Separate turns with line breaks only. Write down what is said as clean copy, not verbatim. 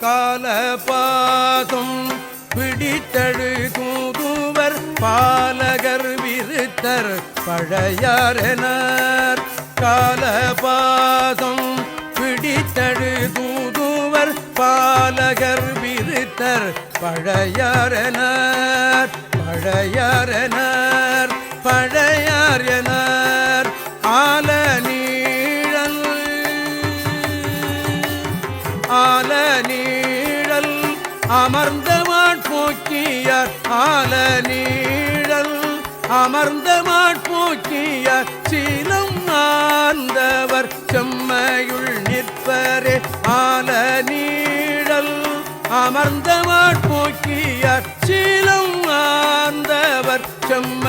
காலபாதும் பிடித்தழு தூதுவர் பாலகர் விருத்தர் பழையாரெனர் காலபாதும் பிடித்தழு தூதுவர் பாலகர் விருத்தர் பழையாரெனர் பழையாரெனர் பழையார் எனர் ஆல நீழல் அமர்ந்தமாட் போக்கியார் ஆல நீழல் அமர்ந்தமாட் போக்கியார் சீலம் ஆர்ந்தவர் செம்மையுள் நிற்பரே ஆல நீழல் அமர்ந்தமாட் போக்கியார் சீலம் ஆர்ந்தவர் செம்மை